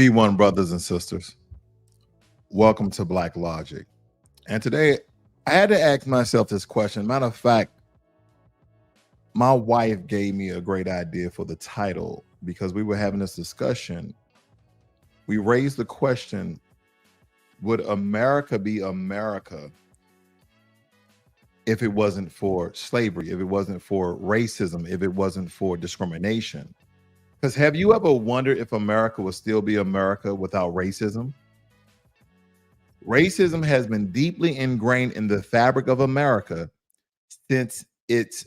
Be one, brothers and sisters. Welcome to Blacklogic. And today I had to ask myself this question. Matter of fact, my wife gave me a great idea for the title because we were having this discussion. We raised the question, would America be America if it wasn't for slavery, if it wasn't for racism, if it wasn't for discrimination? Because have you ever wondered if America would still be America without racism? Racism has been deeply ingrained in the fabric of America since its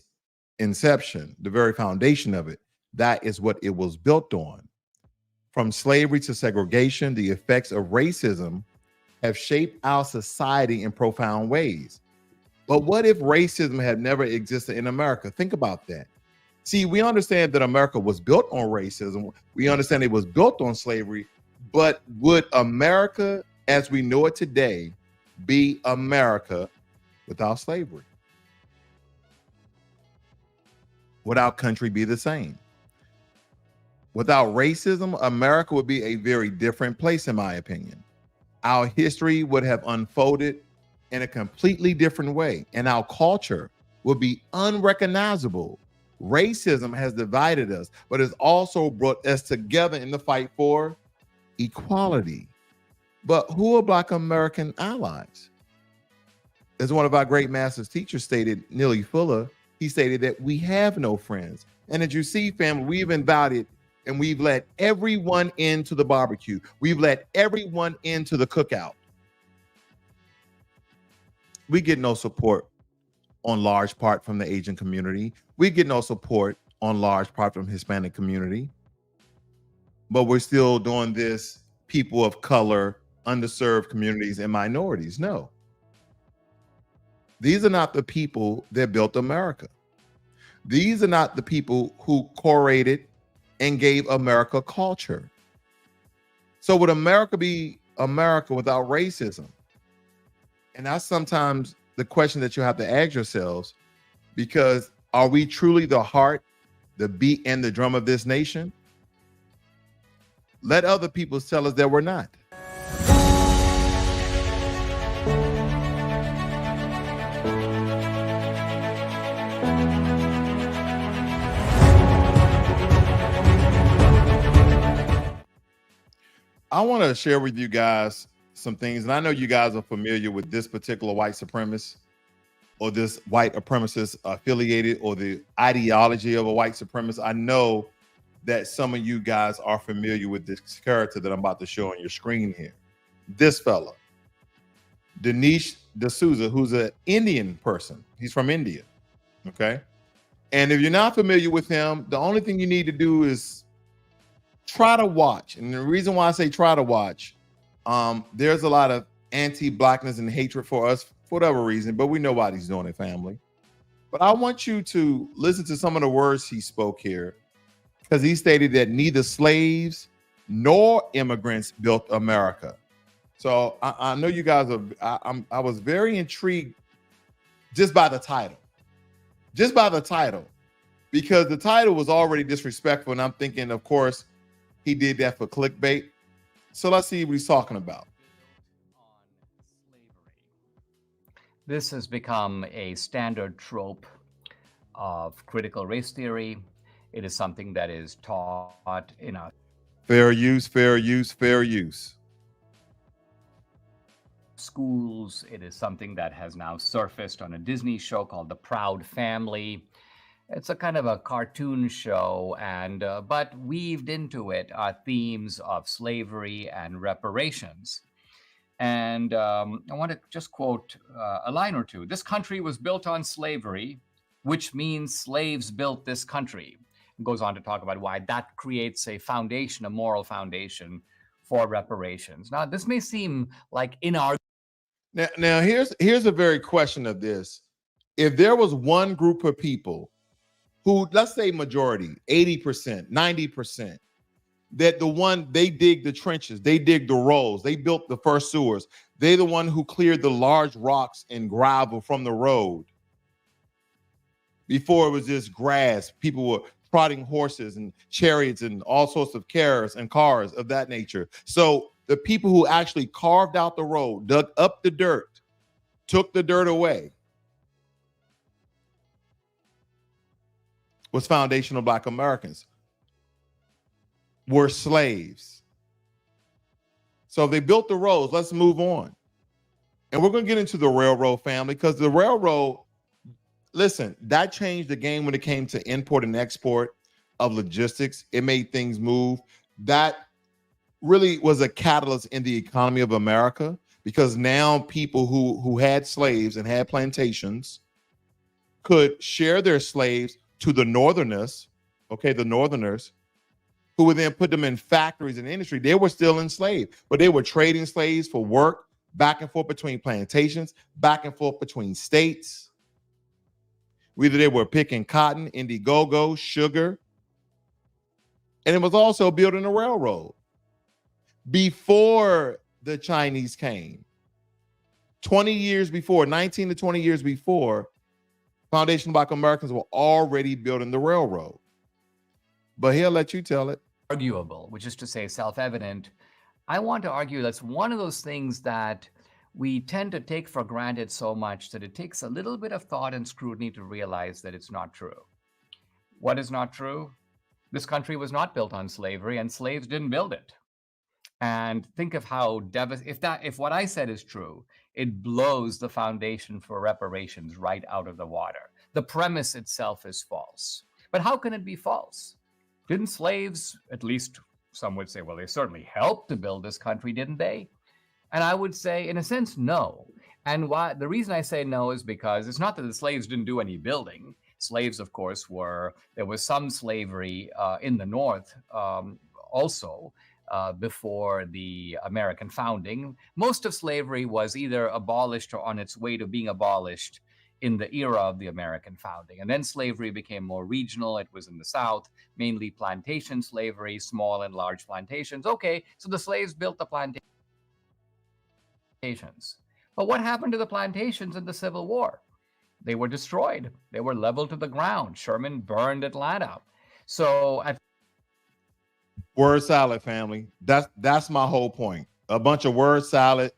inception, the very foundation of it. That is what it was built on. From slavery to segregation, the effects of racism have shaped our society in profound ways. But what if racism had never existed in America? Think about that. See, we understand that America was built on racism. We understand it was built on slavery. But would America, as we know it today, be America without slavery? Would our country be the same? Without racism, America would be a very different place, in my opinion. Our history would have unfolded in a completely different way, and our culture would be unrecognizable. Racism has divided us, but has also brought us together in the fight for equality. But who are Black American allies? As one of our great masters teachers stated, Neely Fuller, he stated that we have no friends. And as you see, family, we've invited and we've let everyone into the barbecue. We've let everyone into the cookout. We get no support on large part from the Asian community. We get no support on large part from Hispanic community. But we're still doing this, people of color, underserved communities, and minorities. No. These are not the people that built America. These are not the people who curated and gave America culture. So would America be America without racism? And that's sometimes the question that you have to ask yourselves, because are we truly the heart, the beat, and the drum of this nation? Let other people tell us that we're not. I want to share with you guys some things, and I know you guys are familiar with this particular white supremacist or this white supremacist affiliated or the ideology of a white supremacist. I know that some of you guys are familiar with this character that I'm about to show on your screen here. This fella, Dinesh D'Souza, who's an Indian person. He's from India, okay? And if you're not familiar with him, the only thing you need to do is try to watch. And the reason why I say try to watch, there's a lot of anti-Blackness and hatred for us for whatever reason, but we know why he's doing it, family. But I want you to listen to some of the words he spoke here, because he stated that neither slaves nor immigrants built America. So I know you guys are, I was very intrigued just by the title. Just by the title. Because the title was already disrespectful, and I'm thinking, of course, he did that for clickbait. So let's see what he's talking about. This has become a standard trope of critical race theory. It is something that is taught in our fair use, fair use, fair use schools. It is something that has now surfaced on a Disney show called The Proud Family. It's a kind of a cartoon show, and but weaved into it are themes of slavery and reparations. And I want to just quote a line or two. This country was built on slavery, which means slaves built this country. It goes on to talk about why that creates a foundation, a moral foundation for reparations. Now, this may seem like inarguable. Now here's a very question of this. If there was one group of people who, let's say majority, 80%, 90%, that the one, they dig the trenches, they dig the roads, they built the first sewers, they're the one who cleared the large rocks and gravel from the road. Before it was just grass, people were trotting horses and chariots and all sorts of carriers and cars of that nature. So the people who actually carved out the road, dug up the dirt, took the dirt away, was foundational Black Americans, were slaves. So if they built the roads, let's move on. And we're going to get into the railroad, family, because the railroad, listen, that changed the game when it came to import and export of logistics. It made things move. That really was a catalyst in the economy of America, because now people who had slaves and had plantations could share their slaves to the northerners, the northerners, who would then put them in factories and industry. They were still enslaved, but they were trading slaves for work back and forth between plantations, back and forth between states. Whether they were picking cotton, Indiegogo, sugar. And it was also building a railroad. Before the Chinese came, 20 years before, 19 to 20 years before, foundational Black Americans were already building the railroad. But he'll let you tell it. Arguable, which is to say self-evident. I want to argue that's one of those things that we tend to take for granted so much that it takes a little bit of thought and scrutiny to realize that it's not true. What is not true? This country was not built on slavery, and slaves didn't build it. And think of how if what I said is true, it blows the foundation for reparations right out of the water. The premise itself is false. But how can it be false? Didn't slaves, at least some would say, well, they certainly helped to build this country, didn't they? And I would say, in a sense, no. And the reason I say no is because it's not that the slaves didn't do any building. Slaves, of course, there was some slavery in the North also before the American founding. Most of slavery was either abolished or on its way to being abolished in the era of the American founding. And then slavery became more regional. It was in the South, mainly plantation slavery, small and large plantations. Okay, so the slaves built the plantations. But what happened to the plantations in the Civil War? They were destroyed. They were leveled to the ground. Sherman burned Atlanta. So word salad, family. That's my whole point. A bunch of word salad,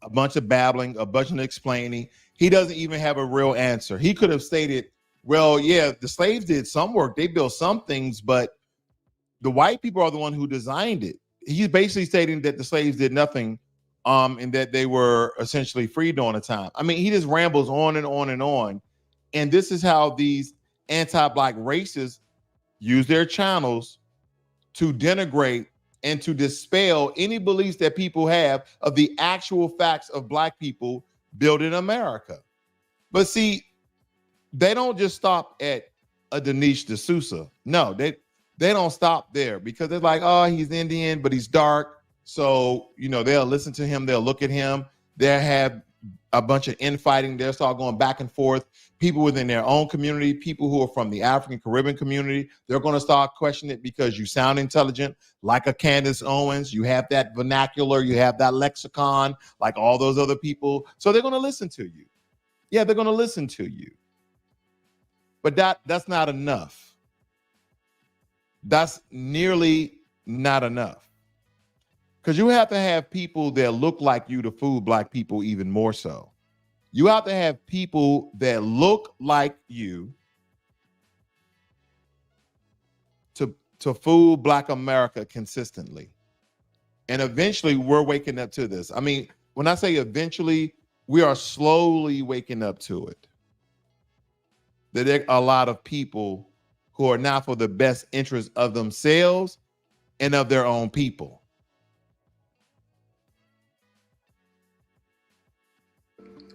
a bunch of babbling, a bunch of explaining. He doesn't even have a real answer. He could have stated, well, yeah, the slaves did some work. They built some things, but the white people are the one who designed it. He's basically stating that the slaves did nothing, and that they were essentially free during the time. I mean, he just rambles on and on and on. And this is how these anti-Black racists use their channels to denigrate and to dispel any beliefs that people have of the actual facts of Black people building America. But see, they don't just stop at a Dinesh D'Souza. No, they don't stop there, because they're like, oh, he's Indian, but he's dark. So, they'll listen to him. They'll look at him. They'll have a bunch of infighting. They'll start going back and forth. People within their own community, people who are from the African Caribbean community, they're going to start questioning it because you sound intelligent, like a Candace Owens. You have that vernacular. You have that lexicon, like all those other people. So they're going to listen to you. Yeah, they're going to listen to you. But that's not enough. That's nearly not enough. Because you have to have people that look like you to fool Black people even more so. You have to have people that look like you to fool Black America consistently. And eventually we're waking up to this. I mean, when I say eventually, we are slowly waking up to it. That there are a lot of people who are not for the best interest of themselves and of their own people.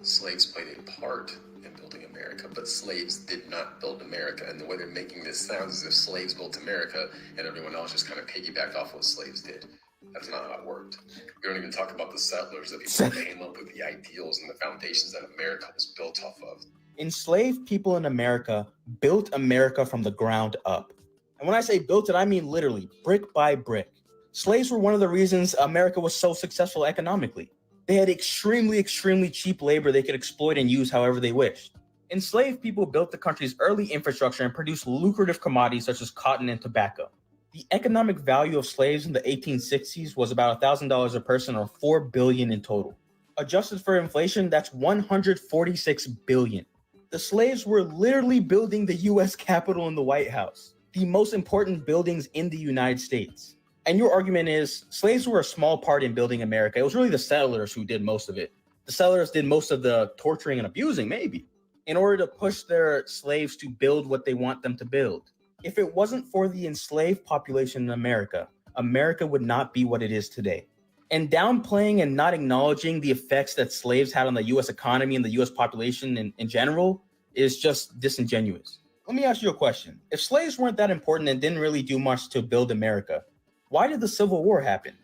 Slaves played a part in building America, but slaves did not build America. And the way they're making this sound is as if slaves built America and everyone else just kind of piggybacked off what slaves did. That's not how it worked. We don't even talk about the settlers, the people who came up with the ideals and the foundations that America was built off of. Enslaved people in America built America from the ground up. And when I say built it, I mean literally brick by brick. Slaves were one of the reasons America was so successful economically. They had extremely, extremely cheap labor they could exploit and use however they wished. Enslaved people built the country's early infrastructure and produced lucrative commodities such as cotton and tobacco. The economic value of slaves in the 1860s was about $1,000 a person, or $4 billion in total. Adjusted for inflation, that's $146 billion. The slaves were literally building the US Capitol and the White House, the most important buildings in the United States. And your argument is slaves were a small part in building America. It was really the settlers who did most of it. The settlers did most of the torturing and abusing, maybe, in order to push their slaves to build what they want them to build. If it wasn't for the enslaved population in America, America would not be what it is today. And downplaying and not acknowledging the effects that slaves had on the US economy and the US population in general is just disingenuous. Let me ask you a question. If slaves weren't that important and didn't really do much to build America, why did the Civil War happen?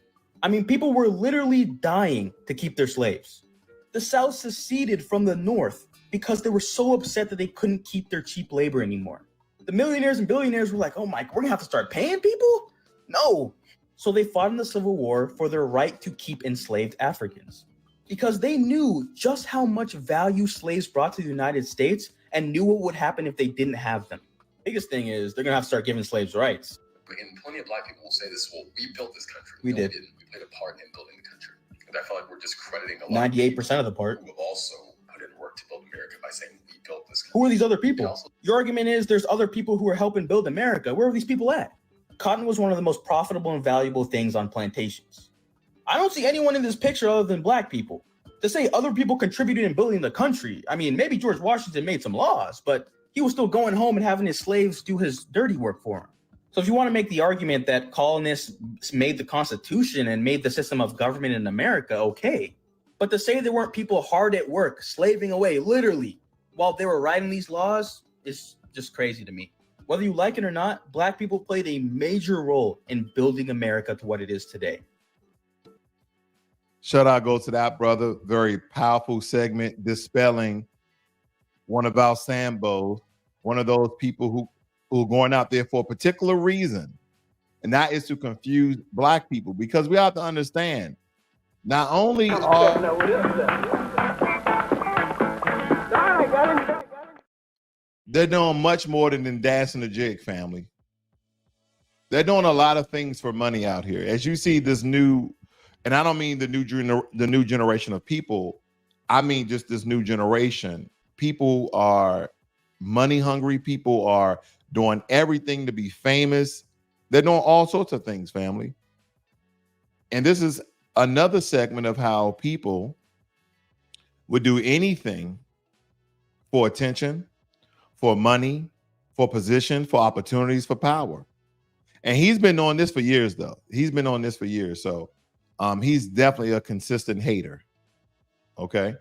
I mean, people were literally dying to keep their slaves. The South seceded from the North because they were so upset that they couldn't keep their cheap labor anymore. The millionaires and billionaires were like, oh my, we're gonna have to start paying people? No. So they fought in the Civil War for their right to keep enslaved Africans, because they knew just how much value slaves brought to the United States and knew what would happen if they didn't have them. Biggest thing is they're gonna have to start giving slaves rights. And plenty of black people will say this, well, we built this country. We did. We didn't. We played a part in building the country. And I feel like we're discrediting a lot 98% of the part. who have also put in work to build America by saying we built this country. Who are these other We people? also- Your argument is there's other people who are helping build America. Where are these people at? Cotton was one of the most profitable and valuable things on plantations. I don't see anyone in this picture other than black people. To say other people contributed in building the country, I mean, maybe George Washington made some laws, but he was still going home and having his slaves do his dirty work for him. So if you want to make the argument that colonists made the Constitution and made the system of government in America, okay. But to say there weren't people hard at work, slaving away, literally, while they were writing these laws is just crazy to me. Whether you like it or not, black people played a major role in building America to what it is today. Shout out goes to that brother. Very powerful segment dispelling one of our Sambos, one of those people who are going out there for a particular reason. And that is to confuse black people, because we have to understand, not only are they're doing much more than dancing the jig, family. They're doing a lot of things for money out here. As you see this new, and I don't mean the new generation of people, I mean just this new generation. People are money hungry. People are doing everything to be famous. They're doing all sorts of things, family. And this is another segment of how people would do anything for attention, for money, for position, for opportunities, for power. And he's been doing this for years, though. He's been on this for years. So he's definitely a consistent hater. Okay.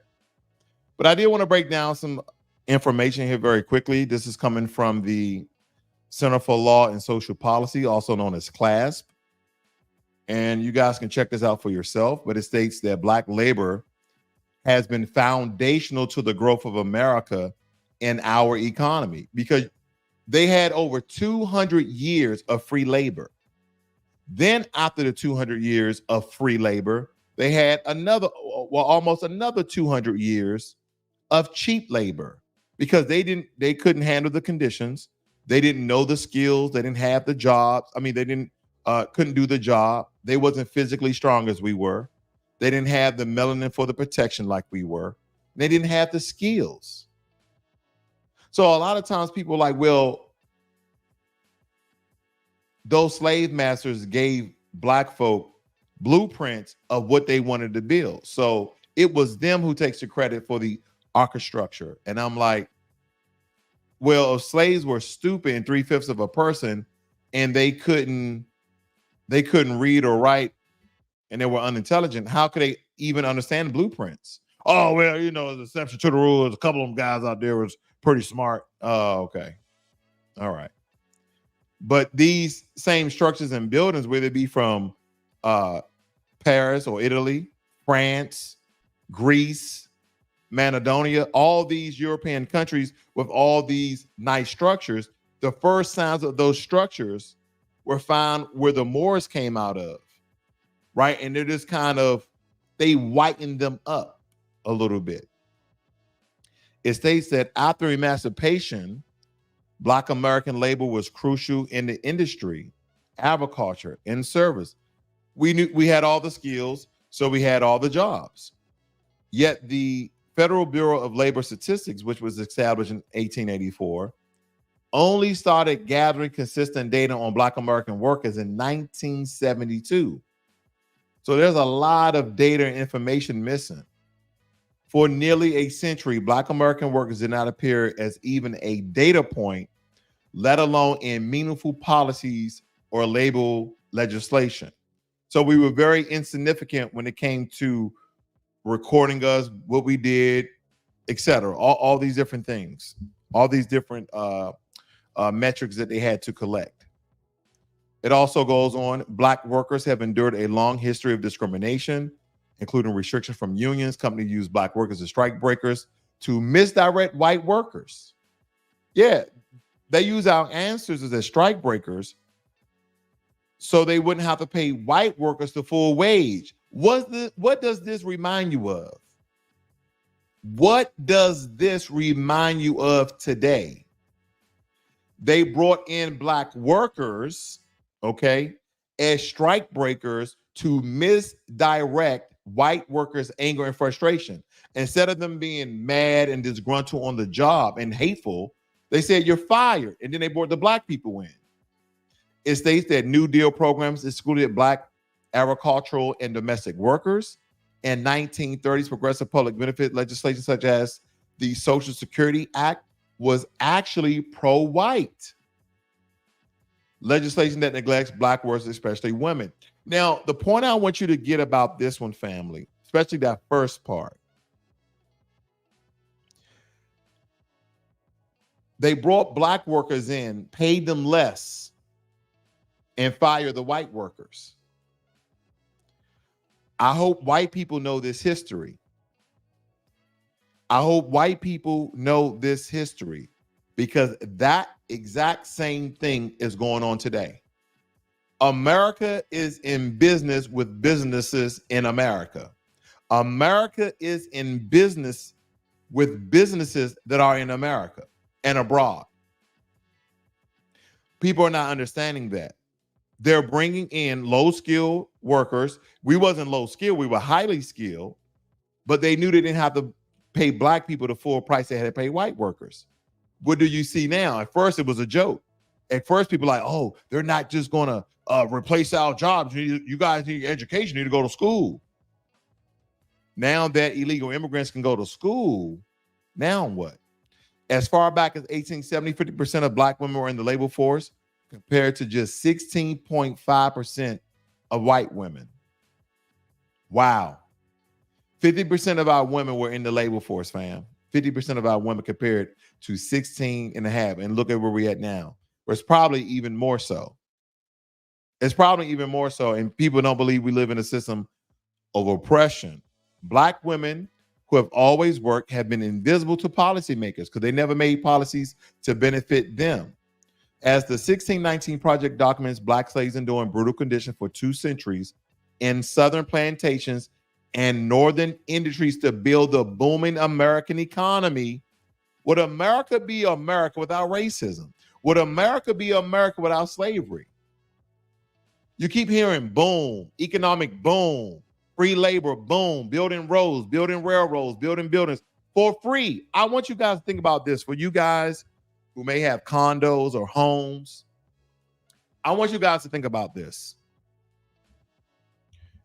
But I did want to break down some information here very quickly. This is coming from the Center for Law and Social Policy, also known as CLASP. And you guys can check this out for yourself. But it states that black labor has been foundational to the growth of America in our economy, because they had over 200 years of free labor. Then after the 200 years of free labor, they had almost another 200 years of cheap labor, because they couldn't handle the conditions. They didn't know the skills. They didn't have the jobs. I mean, they couldn't do the job. They wasn't physically strong as we were. They didn't have the melanin for the protection like we were. They didn't have the skills. So a lot of times people are like, well, those slave masters gave black folk blueprints of what they wanted to build. So it was them who takes the credit for the architecture. And I'm like, well, if slaves were stupid and 3/5 of a person and they couldn't read or write and they were unintelligent, how could they even understand blueprints? Oh, well, you know, as an exception to the rules, a couple of them guys out there was pretty smart. Oh, okay. All right. But these same structures and buildings, whether it be from Paris or Italy, France, Greece, Macedonia, all these European countries with all these nice structures, the first signs of those structures were found where the Moors came out of, right? And they're just they whitened them up a little bit. It states that after emancipation, Black American labor was crucial in the industry, agriculture, and service. We knew we had all the skills, so we had all the jobs. Yet the Federal Bureau of Labor Statistics, which was established in 1884, only started gathering consistent data on Black American workers in 1972. So there's a lot of data and information missing. For nearly a century, Black American workers did not appear as even a data point, let alone in meaningful policies or labor legislation. So we were very insignificant when it came to recording us, what we did, etc. All these different things, all these different metrics that they had to collect. It also goes on, Black workers have endured a long history of discrimination, including restrictions from unions. Companies use Black workers as strike breakers to misdirect white workers. Yeah, they use our ancestors as strike breakers so they wouldn't have to pay white workers the full wage. What does this remind you of? What does this remind you of today? They brought in Black workers, okay, as strike breakers to misdirect white workers' anger and frustration. Instead of them being mad and disgruntled on the job and hateful, they said, you're fired. And then they brought the Black people in. It states that New Deal programs excluded Black agricultural and domestic workers. In 1930s, progressive public benefit legislation such as the Social Security Act was actually pro-white. Legislation that neglects Black workers, especially women. Now, the point I want you to get about this one, family, especially that first part, they brought Black workers in, paid them less, and fired the white workers. I hope white people know this history. I hope white people know this history, because that exact same thing is going on today. America is in business with businesses in America. America is in business with businesses that are in America and abroad. People are not understanding that. They're bringing in low-skilled workers. We wasn't low-skilled, we were highly skilled, but they knew they didn't have to pay Black people the full price they had to pay white workers. What do you see now? At first, it was a joke. At first, people were like, oh, they're not just going to replace our jobs. You guys need education, you need to go to school. Now that illegal immigrants can go to school, now what? As far back as 1870, 50% of Black women were in the labor force, compared to just 16.5% of white women. Wow. 50% of our women were in the labor force, fam. 50% of our women compared to 16 and a half. And look at where we're at now. Where it's probably even more so. It's probably even more so. And people don't believe we live in a system of oppression. Black women who have always worked have been invisible to policymakers because they never made policies to benefit them. As the 1619 Project documents, Black slaves enduring brutal conditions for 2 centuries in southern plantations and northern industries to build the booming American economy. Would America be America without racism? Would America be America without slavery? You keep hearing boom, economic boom, free labor boom, building roads, building railroads, building buildings for free. I want you guys to think about this. For you guys who may have condos or homes, I want you guys to think about this.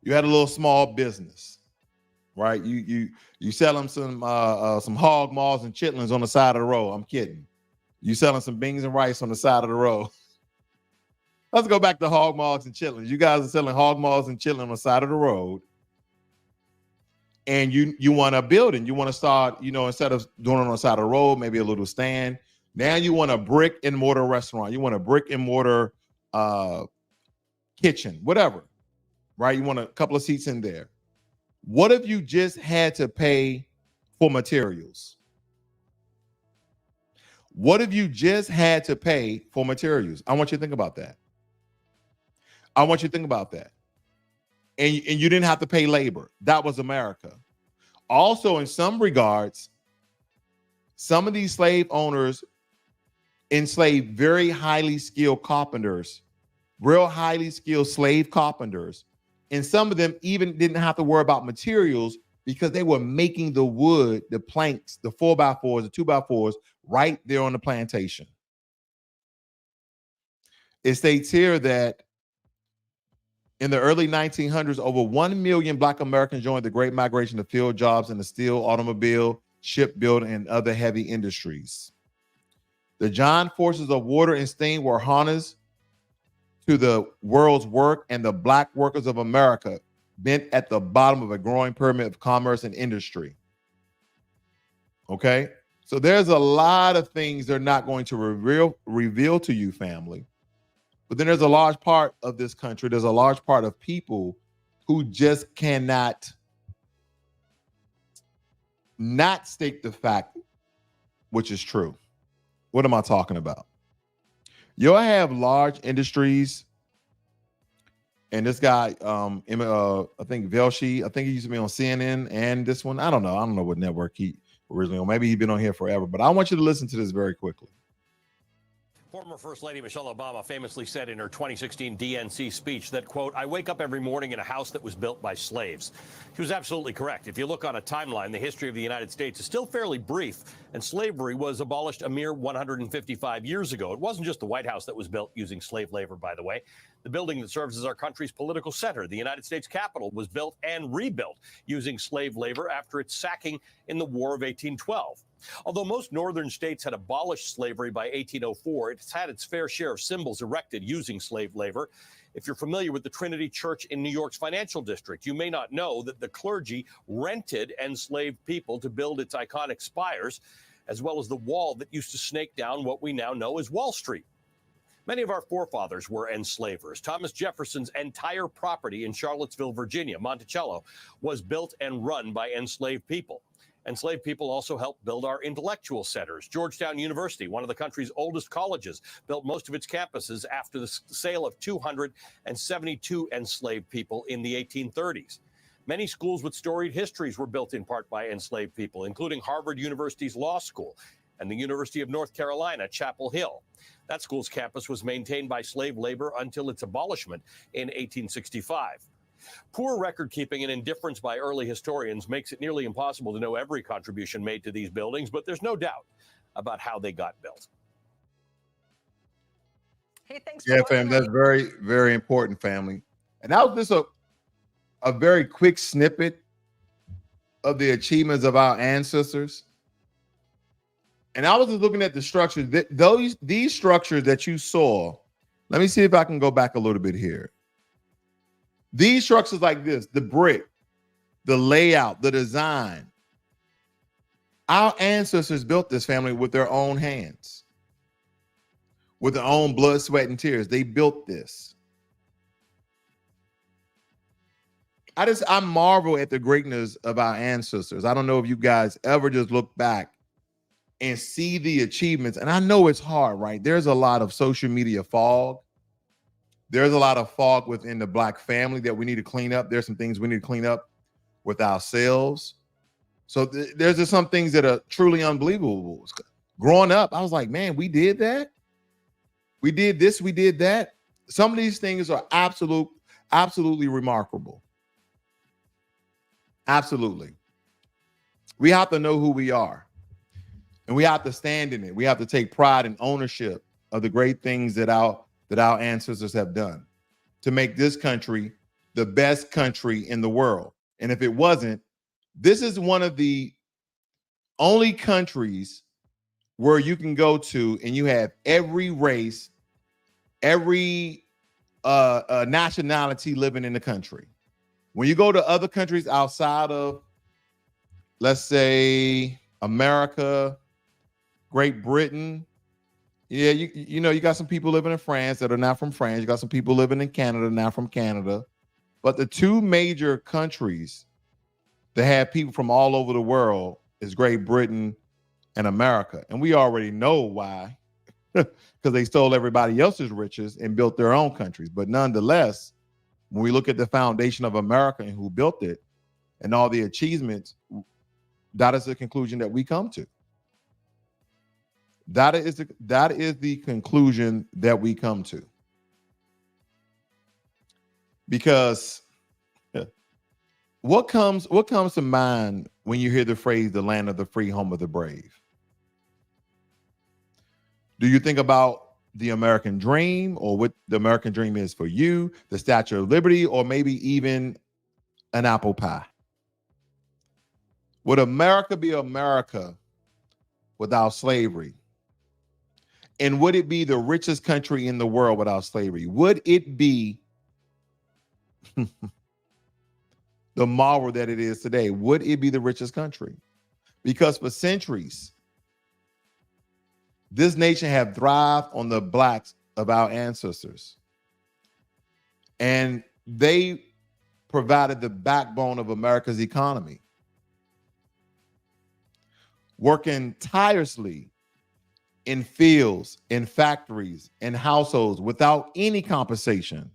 You had a little small business, right? You selling some hog maws and chitlins on the side of the road. I'm kidding. You selling some beans and rice on the side of the road. Let's go back to hog maws and chitlins. You guys are selling hog maws and chitlins on the side of the road. And you want a building. You want to start, instead of doing it on the side of the road, maybe a little stand. Now you want a brick and mortar restaurant. You want a brick and mortar kitchen, whatever, right? You want a couple of seats in there. What if you just had to pay for materials? What if you just had to pay for materials? I want you to think about that. I want you to think about that. And you didn't have to pay labor. That was America. Also, in some regards, Some of these slave owners enslaved very highly skilled carpenters, real highly skilled slave carpenters. And some of them even didn't have to worry about materials because they were making the wood, the planks, the 4x4s, the 2x4s right there on the plantation. It states here that in the early 1900s, over 1 million Black Americans joined the Great Migration to fill jobs in the steel, automobile, shipbuilding, and other heavy industries. The giant forces of water and steam were harnessed to the world's work, and the Black workers of America bent at the bottom of a growing pyramid of commerce and industry. Okay? So there's a lot of things they're not going to reveal to you, family. But then there's a large part of this country, there's a large part of people who just cannot not state the fact, which is true. What am I talking about? You'll have large industries, and this guy, I think Velshi, I think he used to be on CNN and this one. I don't know what network he originally on. Maybe he's been on here forever, but I want you to listen to this very quickly. Former First Lady Michelle Obama famously said in her 2016 DNC speech that, quote, "I wake up every morning in a house that was built by slaves." She was absolutely correct. If you look on a timeline, the history of the United States is still fairly brief, and slavery was abolished a mere 155 years ago. It wasn't just the White House that was built using slave labor, by the way. The building that serves as our country's political center, the United States Capitol, was built and rebuilt using slave labor after its sacking in the War of 1812. Although most northern states had abolished slavery by 1804, it's had its fair share of symbols erected using slave labor. If you're familiar with the Trinity Church in New York's financial district, you may not know that the clergy rented enslaved people to build its iconic spires, as well as the wall that used to snake down what we now know as Wall Street. Many of our forefathers were enslavers. Thomas Jefferson's entire property in Charlottesville, Virginia, Monticello, was built and run by enslaved people. Enslaved people also helped build our intellectual centers. Georgetown University, one of the country's oldest colleges, built most of its campuses after the sale of 272 enslaved people in the 1830s. Many schools with storied histories were built in part by enslaved people, including Harvard University's Law School and the University of North Carolina, Chapel Hill. That school's campus was maintained by slave labor until its abolishment in 1865. Poor record keeping and indifference by early historians makes it nearly impossible to know every contribution made to these buildings, but there's no doubt about how they got built. Hey, thanks Yeah, for fam, watching. that's very, very important, family. And that was just a very quick snippet of the achievements of our ancestors. And I was just looking at the structures. These structures that you saw, let me see if I can go back a little bit here. These structures like this, the brick, the layout, the design. Our ancestors built this, family, with their own hands, with their own blood, sweat, and tears. They built this. I marvel at the greatness of our ancestors. I don't know if you guys ever just look back and see the achievements. And I know it's hard, right? There's a lot of social media fog. There's a lot of fog within the Black family that we need to clean up. There's some things we need to clean up with ourselves. So there's just some things that are truly unbelievable. Growing up, I was like, man, we did that. We did this, we did that. Some of these things are absolutely remarkable. Absolutely. We have to know who we are. And we have to stand in it. We have to take pride and ownership of the great things that our ancestors have done to make this country the best country in the world. And if it wasn't, this is one of the only countries where you can go to and you have every race, every nationality living in the country. When you go to other countries outside of, let's say, America, Great Britain, yeah, you know, you got some people living in France that are not from France. You got some people living in Canada, not from Canada. But the two major countries that have people from all over the world is Great Britain and America. And we already know why, because they stole everybody else's riches and built their own countries. But nonetheless, when we look at the foundation of America and who built it and all the achievements, that is the conclusion that we come to. That is the conclusion that we come to. Because what comes to mind when you hear the phrase "the land of the free, home of the brave"? Do you think about the American dream, or what the American dream is for you, the Statue of Liberty, or maybe even an apple pie? Would America be America without slavery? And would it be the richest country in the world without slavery? Would it be the marvel that it is today? Would it be the richest country? Because for centuries, this nation have thrived on the blacks of our ancestors. And they provided the backbone of America's economy, working tirelessly in fields, in factories, in households without any compensation,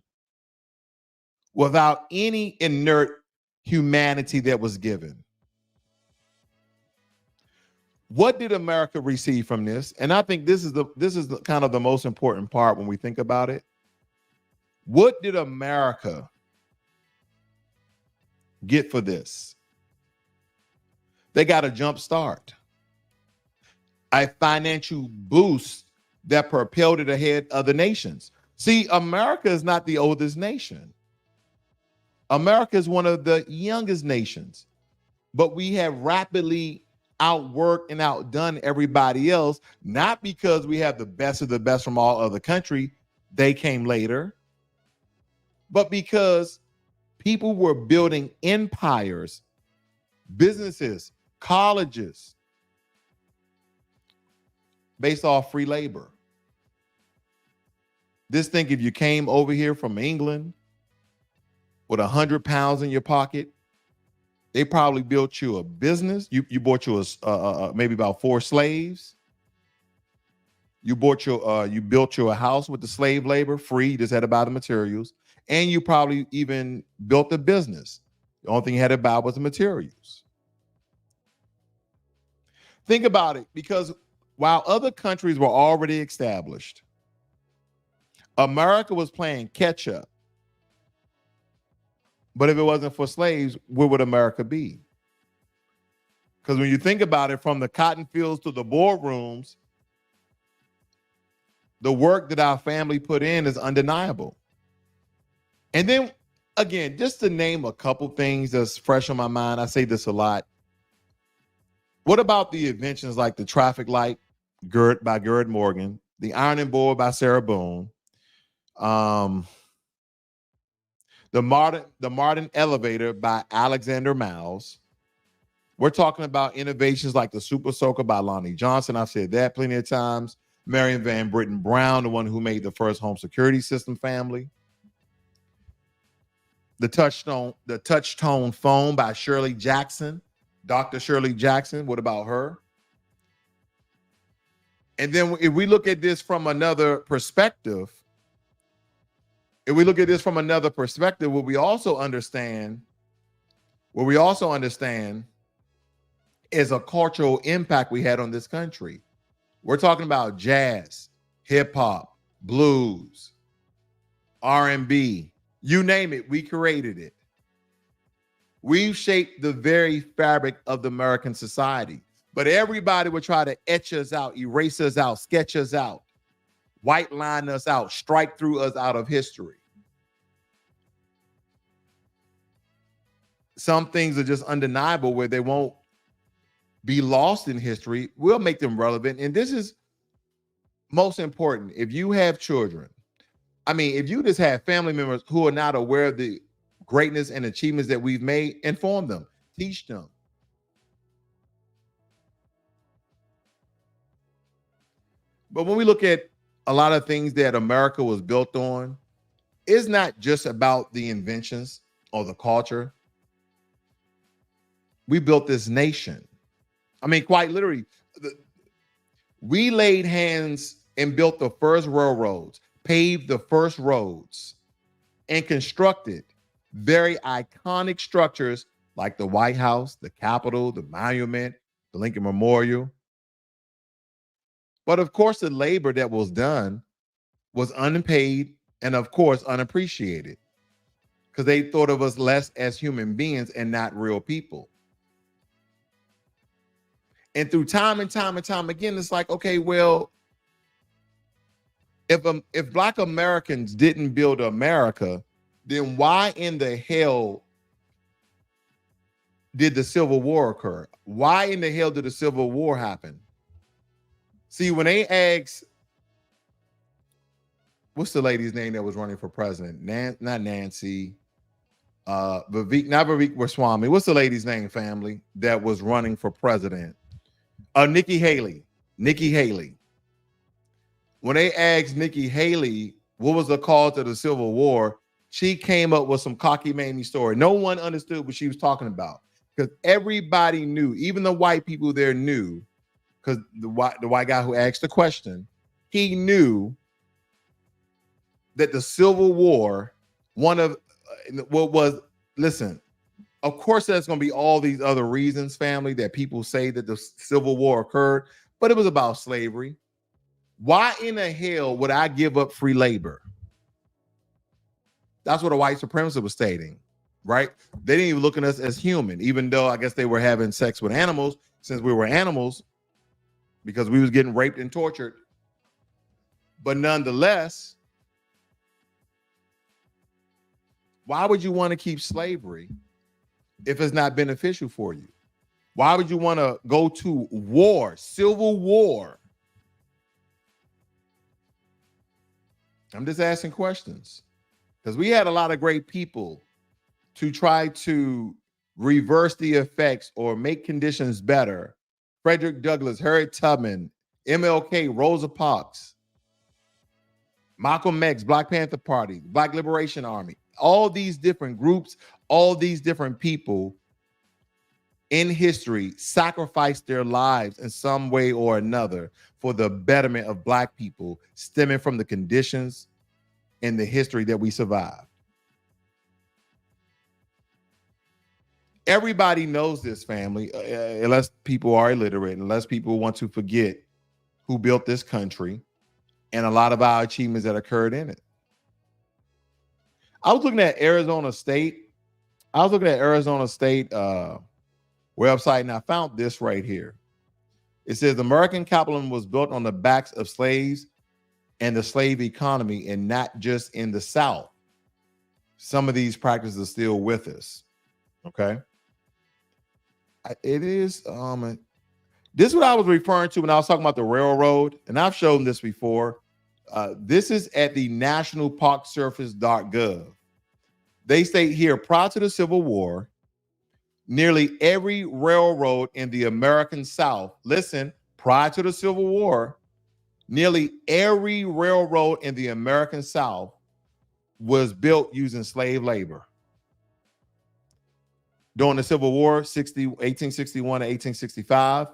without any inert humanity that was given. What did America receive from this? And I think this is the kind of the most important part when we think about it. What did America get for this? They got a jump start, a financial boost that propelled it ahead of the nations. See, America is not the oldest nation. America is one of the youngest nations, but we have rapidly outworked and outdone everybody else, not because we have the best of the best from all other countries. They came later, but because people were building empires, businesses, colleges based off free labor. Just think, if you came over here from England with 100 pounds in your pocket, they probably built you a business. You bought you maybe about 4 slaves. You built you a house with the slave labor free. You just had to buy the materials, and you probably even built a business. The only thing you had to buy was the materials. Think about it, because while other countries were already established, America was playing catch up. But if it wasn't for slaves, where would America be? Because when you think about it, from the cotton fields to the boardrooms, the work that our family put in is undeniable. And then, again, just to name a couple things that's fresh on my mind, I say this a lot. What about the inventions like the traffic light by Gerd Morgan, the ironing board by Sarah Boone, the modern elevator by Alexander Miles? We're talking about innovations like the Super Soaker by Lonnie Johnson. I've said that plenty of times. Marion Van Britten Brown, the one who made the first home security system family. The touch tone phone by Shirley Jackson, Dr. Shirley Jackson. What about her? And then if we look at this from another perspective, what we also understand is a cultural impact we had on this country. We're talking about jazz, hip hop, blues, R&B, you name it, we created it. We've shaped the very fabric of the American society. But everybody would try to etch us out, erase us out, sketch us out, white line us out, strike through us out of history. Some things are just undeniable where they won't be lost in history. We'll make them relevant. And this is most important. If you have children, if you just have family members who are not aware of the greatness and achievements that we've made, inform them, teach them. But when we look at a lot of things that America was built on, it's not just about the inventions or the culture. We built this nation. Quite literally, we laid hands and built the first railroads, paved the first roads, and constructed very iconic structures like the White House, the Capitol, the Monument, the Lincoln Memorial. But of course, the labor that was done was unpaid and of course unappreciated because they thought of us less as human beings and not real people. And through time and time and time again, it's like, okay, well, if Black Americans didn't build America, then why in the hell did the Civil War occur? Why in the hell did the Civil War happen? See, when they asked, what's the lady's name that was running for president? Not Nancy, not Vivek Ramaswamy. What's the lady's name, family, that was running for president? Nikki Haley. Nikki Haley. When they asked Nikki Haley what was the cause of the Civil War, she came up with some cockamamie story. No one understood what she was talking about because everybody knew, even the white people there knew, because the white guy who asked the question, he knew that the Civil War, listen, of course there's going to be all these other reasons, family, that people say that the Civil War occurred, but it was about slavery. Why in the hell would I give up free labor? That's what a white supremacist was stating, right? They didn't even look at us as human, even though I guess they were having sex with animals since we were animals because we was getting raped and tortured. But nonetheless, why would you want to keep slavery if it's not beneficial for you? Why would you want to go to war, civil war? I'm just asking questions because we had a lot of great people to try to reverse the effects or make conditions better. Frederick Douglass, Harriet Tubman, MLK, Rosa Parks, Malcolm X, Black Panther Party, Black Liberation Army, all these different groups, all these different people in history sacrificed their lives in some way or another for the betterment of Black people, stemming from the conditions and the history that we survived. Everybody knows this, family, unless people are illiterate, unless people want to forget who built this country and a lot of our achievements that occurred in it. I was looking at Arizona State. Website, and I found this right here. It says American capitalism was built on the backs of slaves and the slave economy, and not just in the South. Some of these practices are still with us. Okay. It is this is what I was referring to when I was talking about the railroad, and I've shown this before. This is at the nationalparkservice.gov. They state here, prior to the Civil War, nearly every railroad in the American South, listen, prior to the Civil War, nearly every railroad in the American South was built using slave labor. During the Civil War, 1861 to 1865,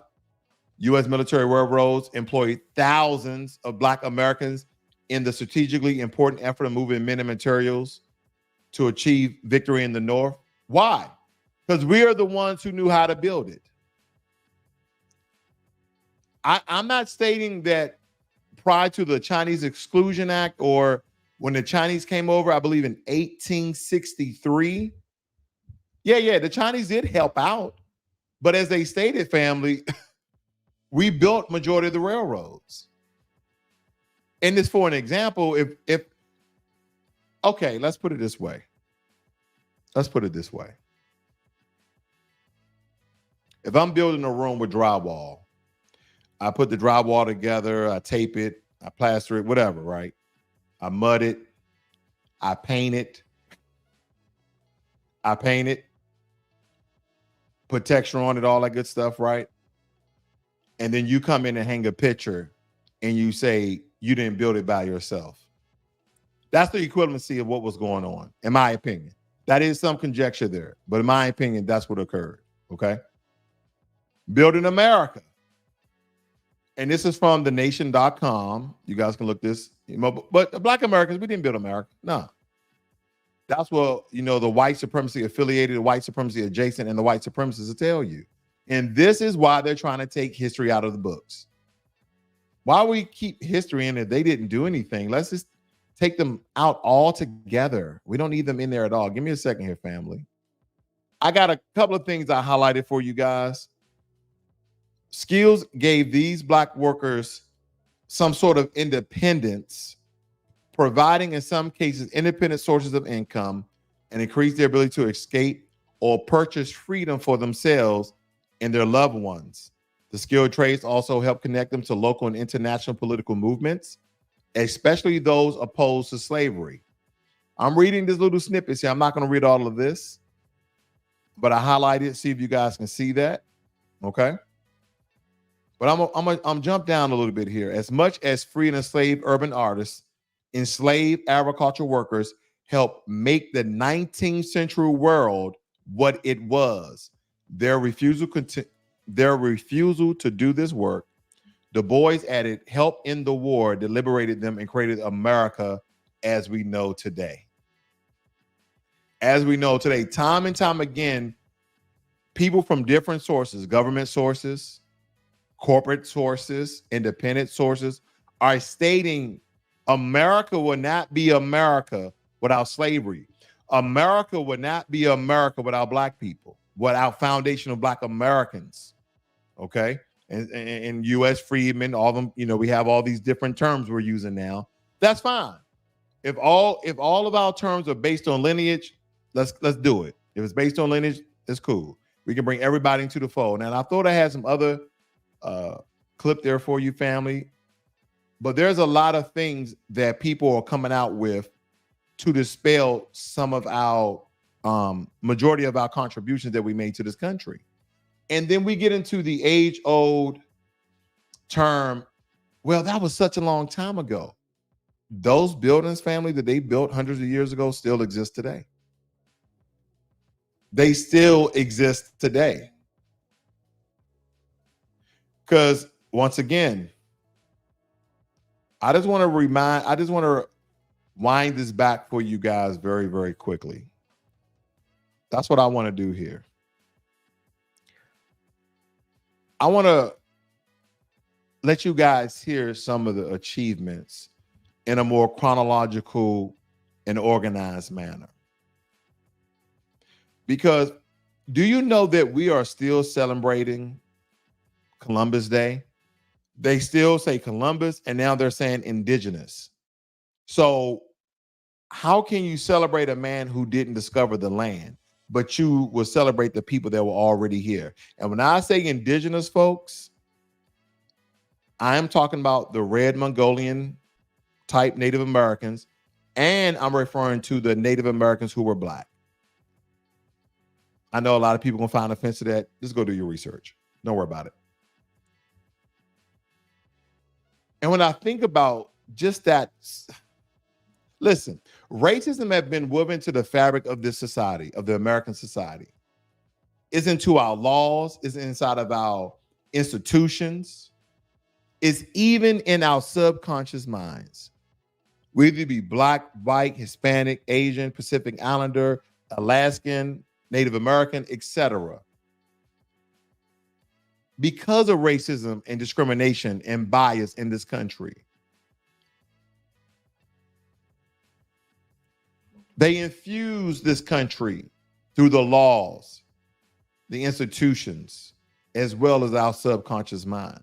U.S. military railroads employed thousands of Black Americans in the strategically important effort of moving men and materials to achieve victory in the North. Why? Because we are the ones who knew how to build it. I'm not stating that prior to the Chinese Exclusion Act or when the Chinese came over, I believe in 1863. Yeah, the Chinese did help out. But as they stated, family, we built majority of the railroads. And this for an example, if okay, let's put it this way. If I'm building a room with drywall, I put the drywall together, I tape it, I plaster it, whatever, right? I mud it, I paint it, put texture on it, all that good stuff, right? And then you come in and hang a picture and you say you didn't build it by yourself. That's the equivalency of what was going on, in my opinion. That is some conjecture there, but in my opinion, that's what occurred, okay? Building America. And this is from thenation.com. You guys can look this, but the Black Americans, we didn't build America. No. That's what, the white supremacy affiliated, the white supremacy adjacent, and the white supremacists will tell you. And this is why they're trying to take history out of the books. Why we keep history in it? They didn't do anything. Let's just take them out altogether. We don't need them in there at all. Give me a second here, family. I got a couple of things I highlighted for you guys. Skills gave these Black workers some sort of independence, providing in some cases independent sources of income and increased their ability to escape or purchase freedom for themselves and their loved ones. The skilled trades also help connect them to local and international political movements, especially those opposed to slavery. I'm reading this little snippets here. I'm not going to read all of this, but I highlighted, see if you guys can see that. Okay. But I'm jump down a little bit here. As much as free and enslaved urban artists, enslaved agricultural workers helped make the 19th century world what it was. Their refusal to do this work, Du Bois added, help in the war that liberated them and created America as we know today. As we know today, time and time again, people from different sources, government sources, corporate sources, independent sources, are stating America would not be America without slavery. America would not be America without Black people, without foundational Black Americans. Okay. And U.S. freedmen, all of them, we have all these different terms we're using now. That's fine. If all of our terms are based on lineage, let's do it. If it's based on lineage, it's cool. We can bring everybody into the fold. Now, I thought I had some other clip there for you, family, but there's a lot of things that people are coming out with to dispel some of our majority of our contributions that we made to this country. And then we get into the age-old term, well, that was such a long time ago. Those buildings, family, that they built hundreds of years ago still exist today. They still exist today. Because once again, I just want to wind this back for you guys very, very quickly. That's what I want to do here. I want to let you guys hear some of the achievements in a more chronological and organized manner. Because do you know that we are still celebrating Columbus Day? They still say Columbus, and now they're saying indigenous. So how can you celebrate a man who didn't discover the land, but you will celebrate the people that were already here? And when I say indigenous folks, I am talking about the red Mongolian type Native Americans, and I'm referring to the Native Americans who were Black. I know a lot of people gonna find offense to that. Just go do your research. Don't worry about it. And when I think about just that, listen, racism has been woven into the fabric of this society, of the American society. It's into our laws, it's inside of our institutions, it's even in our subconscious minds. We either be Black, white, Hispanic, Asian, Pacific Islander, Alaskan, Native American, etc. Because of racism and discrimination and bias in this country, they infuse this country through the laws, the institutions, as well as our subconscious mind.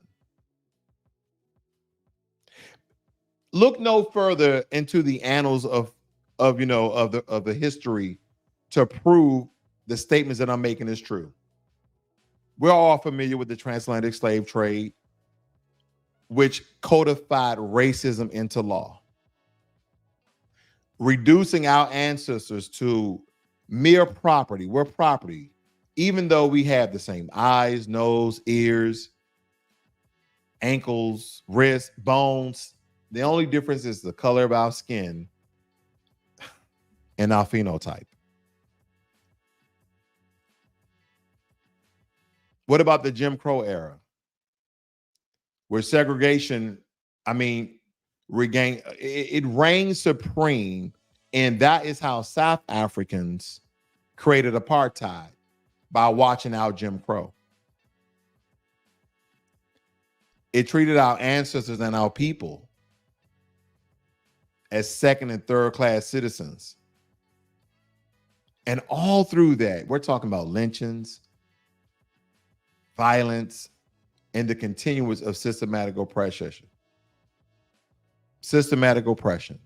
Look no further into the annals of the history to prove the statements that I'm making is true. We're all familiar with the transatlantic slave trade, which codified racism into law, reducing our ancestors to mere property. We're property, even though we have the same eyes, nose, ears, ankles, wrists, bones. The only difference is the color of our skin and our phenotype. What about the Jim Crow era, where segregation, it reigned supreme, and that is how South Africans created apartheid, by watching out Jim Crow. It treated our ancestors and our people as second and third class citizens. And all through that, we're talking about lynchings, violence, and the continuance of systematic oppression. Systematic oppression.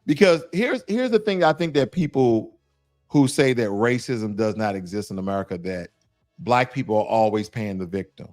Because here's the thing I think that people who say that racism does not exist in America, that Black people are always paying the victim.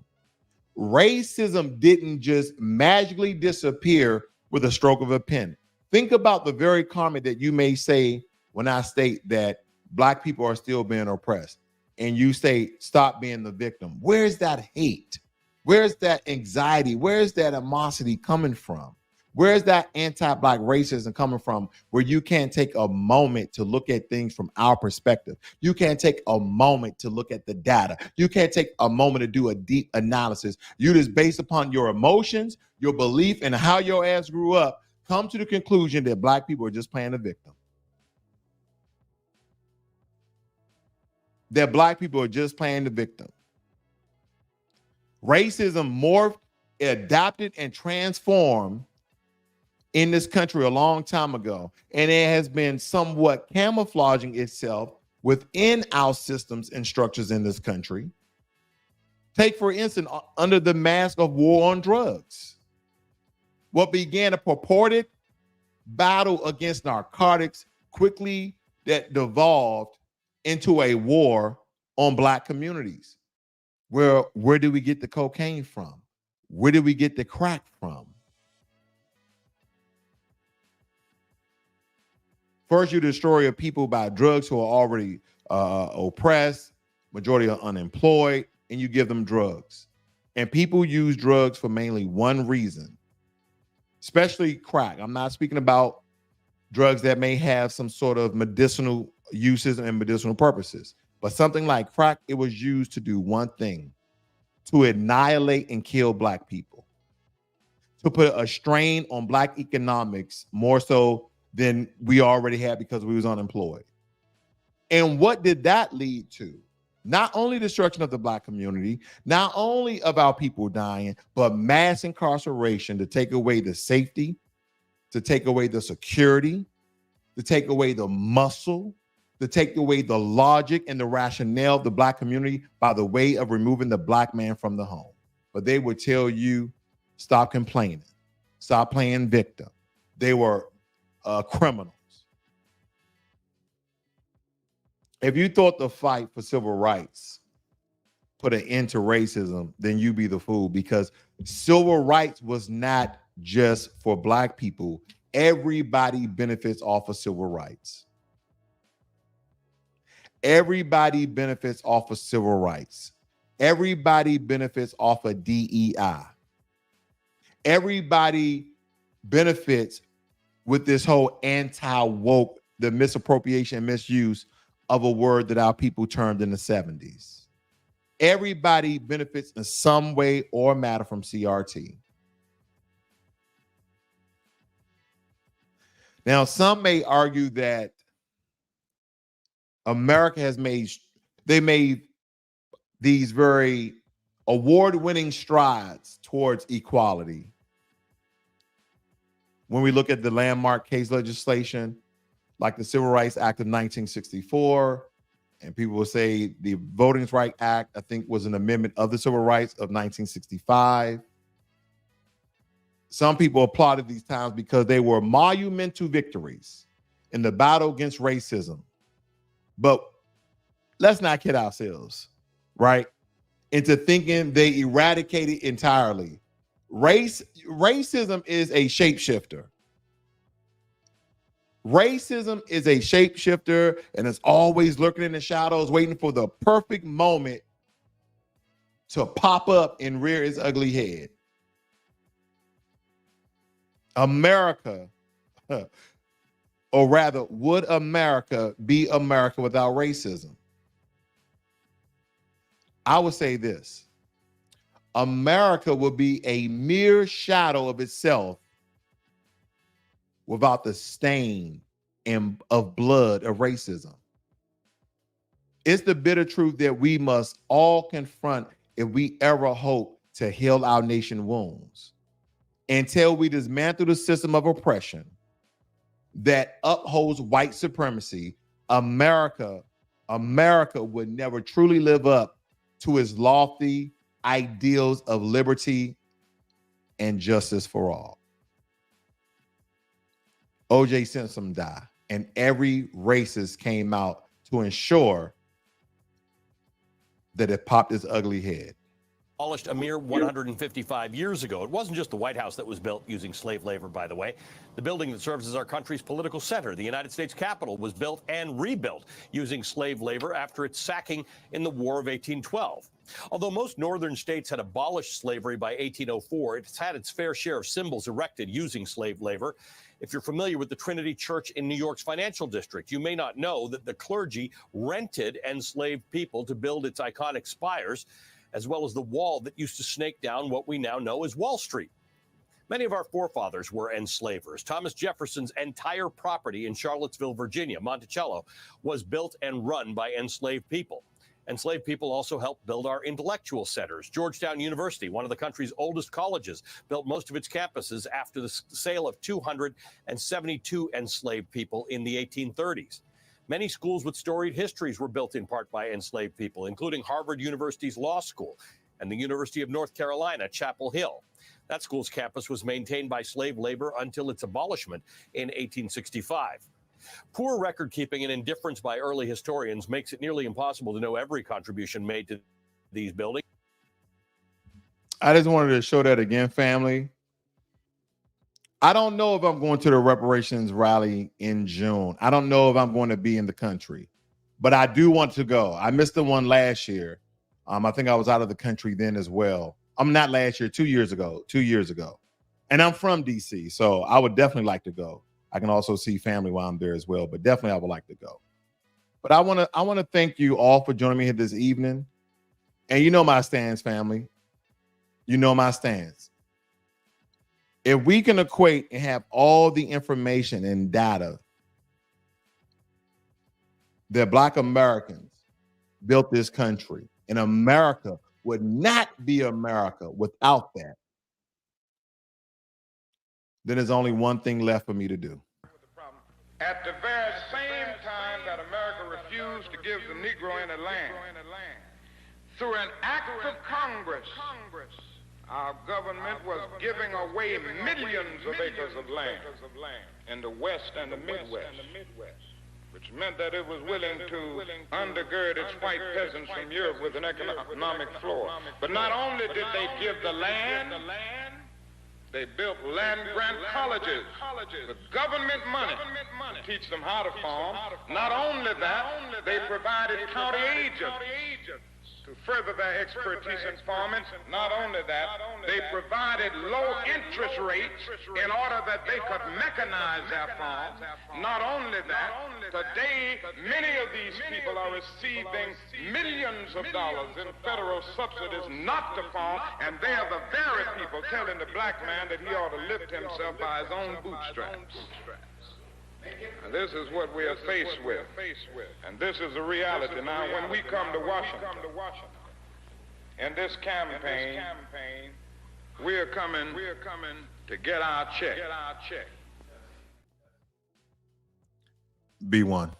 Racism didn't just magically disappear with a stroke of a pen. Think about the very comment that you may say when I state that Black people are still being oppressed, and you say, stop being the victim. Where's that hate? Where's that anxiety? Where's that animosity coming from? Where's that anti-Black racism coming from, where you can't take a moment to look at things from our perspective? You can't take a moment to look at the data. You can't take a moment to do a deep analysis. You just, based upon your emotions, your belief, and how your ass grew up, come to the conclusion that Black people are just playing the victim. That Black people are just playing the victim. Racism morphed, adapted, and transformed in this country a long time ago, and it has been somewhat camouflaging itself within our systems and structures in this country. Take, for instance, under the mask of war on drugs, what began a purported battle against narcotics quickly that devolved into a war on Black communities. Where did we get the cocaine from? Where did we get the crack from? First, you destroy a people by drugs who are already oppressed, majority are unemployed, and you give them drugs. And people use drugs for mainly one reason, especially crack. I'm not speaking about drugs that may have some sort of medicinal uses and medicinal purposes, but something like crack, it was used to do one thing: to annihilate and kill Black people, to put a strain on Black economics more so than we already had because we was unemployed. And what did that lead to? Not only destruction of the Black community, not only of our people dying, but mass incarceration to take away the safety, to take away the security, to take away the muscle, to take away the logic and the rationale of the Black community by the way of removing the Black man from the home. But they would tell you, stop complaining, stop playing victim. They were criminals. If you thought the fight for civil rights put an end to racism, then you be the fool, because civil rights was not just for Black people. Everybody benefits off of civil rights. Everybody benefits off of civil rights. Everybody benefits off of DEI. Everybody benefits with this whole anti-woke, the misappropriation and misuse of a word that our people termed in the 70s. Everybody benefits in some way or matter from CRT. Now, some may argue that America has made these very award-winning strides towards equality. When we look at the landmark case legislation, like the Civil Rights Act of 1964, and people will say the Voting Rights Act, I think, was an amendment of the Civil Rights of 1965. Some people applauded these times because they were monumental victories in the battle against racism. But let's not kid ourselves, right? Into thinking they eradicated entirely. Racism is a shapeshifter. Racism is a shapeshifter, and it's always lurking in the shadows, waiting for the perfect moment to pop up and rear its ugly head. America, or rather, would America be America without racism? I would say this: America would be a mere shadow of itself without the stain of blood of racism. It's the bitter truth that we must all confront if we ever hope to heal our nation wounds. Until we dismantle the system of oppression that upholds white supremacy, America would never truly live up to its lofty ideals of liberty and justice for all. O.J. Simpson died, and every racist came out to ensure that it popped its ugly head. Abolished a mere 155 years ago. It wasn't just the White House that was built using slave labor, by the way. The building that serves as our country's political center, the United States Capitol, was built and rebuilt using slave labor after its sacking in the War of 1812. Although most northern states had abolished slavery by 1804, it's had its fair share of symbols erected using slave labor. If you're familiar with the Trinity Church in New York's financial district, you may not know that the clergy rented enslaved people to build its iconic spires, as well as the wall that used to snake down what we now know as Wall Street. Many of our forefathers were enslavers. Thomas Jefferson's entire property in Charlottesville, Virginia, Monticello, was built and run by enslaved people. Enslaved people also helped build our intellectual centers. Georgetown University, one of the country's oldest colleges, built most of its campuses after the sale of 272 enslaved people in the 1830s. Many schools with storied histories were built in part by enslaved people, including Harvard University's Law School and the University of North Carolina, Chapel Hill. That school's campus was maintained by slave labor until its abolishment in 1865. Poor record keeping and indifference by early historians makes it nearly impossible to know every contribution made to these buildings. I just wanted to show that again, family. I don't know if I'm going to the reparations rally in June. I don't know if I'm going to be in the country, but I do want to go. I missed the one last year. I think I was out of the country then as well. I'm not last year, 2 years ago. And I'm from DC, so I would definitely like to go. I can also see family while I'm there as well, but definitely I would like to go. But I want to thank you all for joining me here this evening. And you know my stance, family. You know my stance. If we can equate and have all the information and data that Black Americans built this country, and America would not be America without that, then there's only one thing left for me to do. At the very same time that America refused to give the Negro any land, through an act of Congress, our government was giving away millions of acres of land in the West and the Midwest, which meant that it was willing to undergird its white peasants from Europe with an economic floor. But not only did they give the land, they built land-grant colleges with government money to teach them how to farm. Not only that, they provided county agents to further their expertise in farming. Not only that, they provided low interest rates in order that they could mechanize their farms. Not only that, today many of these people are receiving millions of dollars in federal subsidies not to farm, and they are the very people telling the black man that he ought to lift himself by his own bootstraps. And this is what we are faced with. And this is the reality. Now, when we come to Washington, in this campaign, we're coming to get our check. Be one.